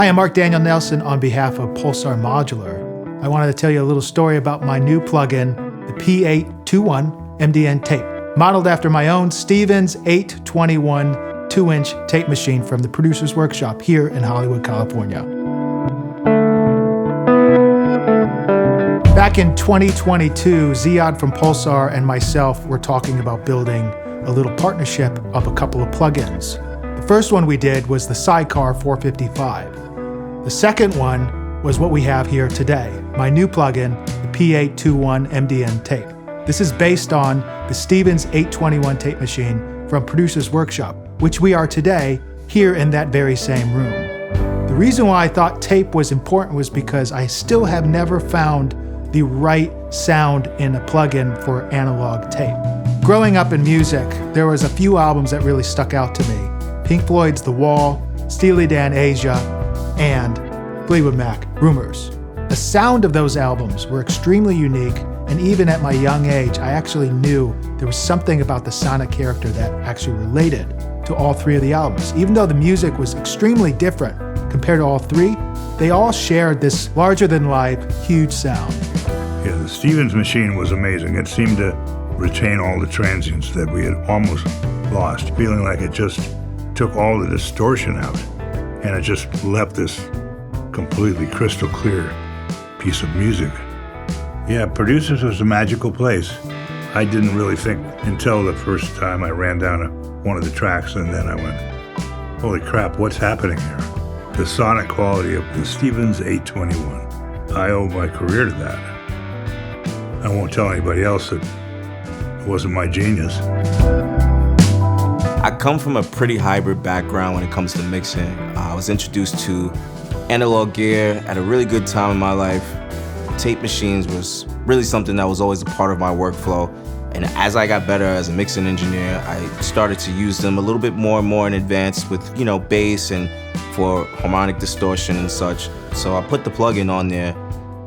I'm Marc Daniel Nelson on behalf of Pulsar Modular. I wanted to tell you a little story about my new plugin, the P821 MDN Tape, modeled after my own Stevens 821 2-inch tape machine from the Producer's Workshop here in Hollywood, California. Back in 2022, Ziad from Pulsar and myself were talking about building a little partnership of a couple of plugins. The first one we did was the Sidecar 455. The second one was what we have here today, my new plugin, the P821 MDN Tape. This is based on the Stevens 821 tape machine from Producer's Workshop, which we are today here in that very same room. The reason why I thought tape was important was because I still have never found the right sound in a plugin for analog tape. Growing up in music, there was a few albums that really stuck out to me. Pink Floyd's The Wall, Steely Dan Asia, and Fleetwood Mac, Rumours. The sound of those albums were extremely unique, and even at my young age, I actually knew there was something about the sonic character that actually related to all three of the albums. Even though the music was extremely different compared to all three, they all shared this larger-than-life, huge sound. Yeah, the Stevens machine was amazing. It seemed to retain all the transients that we had almost lost, feeling like it just took all the distortion out, and it just left this completely crystal clear piece of music. Yeah, Producers was a magical place. I didn't really think until the first time I ran down one of the tracks, and then I went, holy crap, what's happening here? The sonic quality of the Stevens 821. I owe my career to that. I won't tell anybody else that it wasn't my genius. I come from a pretty hybrid background when it comes to mixing. I was introduced to analog gear at a really good time in my life. Tape machines was really something that was always a part of my workflow. And as I got better as a mixing engineer, I started to use them a little bit more and more in advance with, bass and for harmonic distortion and such. So I put the plugin on there,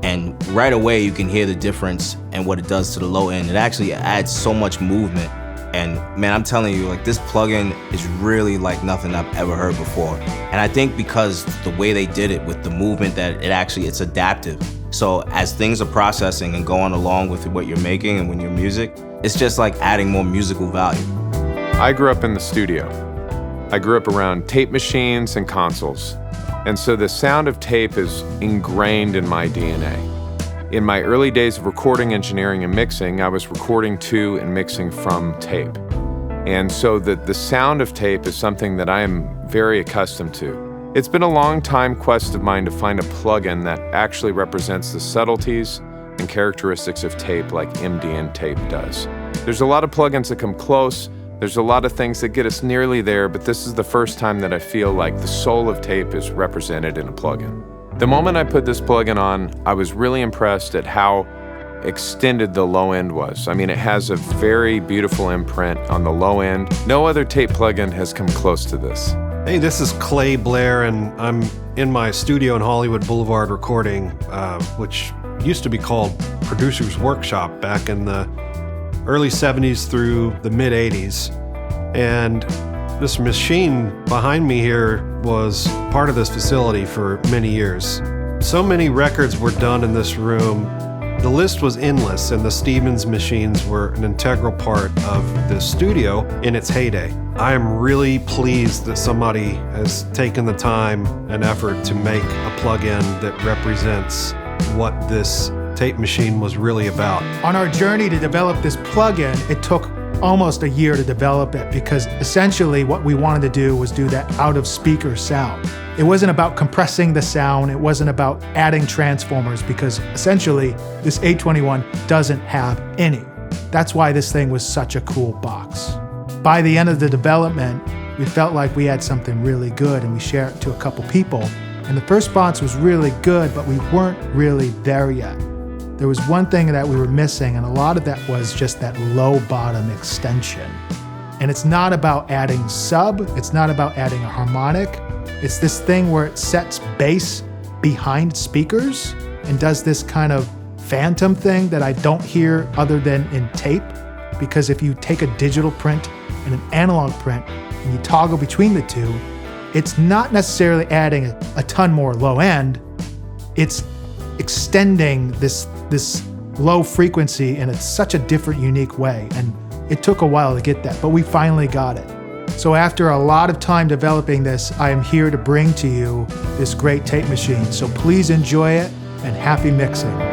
and right away you can hear the difference and what it does to the low end. It actually adds so much movement. And man, I'm telling you, this plugin is really like nothing I've ever heard before. And I think because the way they did it with the movement, that it's adaptive. So as things are processing and going along with what you're making and when your music, it's just like adding more musical value. I grew up in the studio. I grew up around tape machines and consoles. And so the sound of tape is ingrained in my DNA. In my early days of recording, engineering, and mixing, I was recording to and mixing from tape. And so the sound of tape is something that I am very accustomed to. It's been a long time quest of mine to find a plugin that actually represents the subtleties and characteristics of tape like MDN Tape does. There's a lot of plugins that come close. There's a lot of things that get us nearly there, but this is the first time that I feel like the soul of tape is represented in a plugin. The moment I put this plugin on, I was really impressed at how extended the low end was. I mean, it has a very beautiful imprint on the low end. No other tape plugin has come close to this. Hey, this is Clay Blair, and I'm in my studio in Hollywood Boulevard recording, which used to be called Producer's Workshop back in the early 70s through the mid 80s. And this machine behind me here was part of this facility for many years. So many records were done in this room. The list was endless, and the Stevens machines were an integral part of the studio in its heyday. I am really pleased that somebody has taken the time and effort to make a plugin that represents what this tape machine was really about. On our journey to develop this plugin, it took almost a year to develop it because essentially what we wanted to do was do that out-of-speaker sound. It wasn't about compressing the sound, it wasn't about adding transformers, because essentially this 821 doesn't have any. That's why this thing was such a cool box. By the end of the development, we felt like we had something really good, and we shared it to a couple people. And the first response was really good, but we weren't really there yet. There was one thing that we were missing, and a lot of that was just that low bottom extension. And it's not about adding sub, it's not about adding a harmonic. It's this thing where it sets bass behind speakers and does this kind of phantom thing that I don't hear other than in tape. Because if you take a digital print and an analog print and you toggle between the two, it's not necessarily adding a ton more low end, it's extending this low frequency in such a different, unique way. And it took a while to get that, but we finally got it. So after a lot of time developing this, I am here to bring to you this great tape machine. So please enjoy it and happy mixing.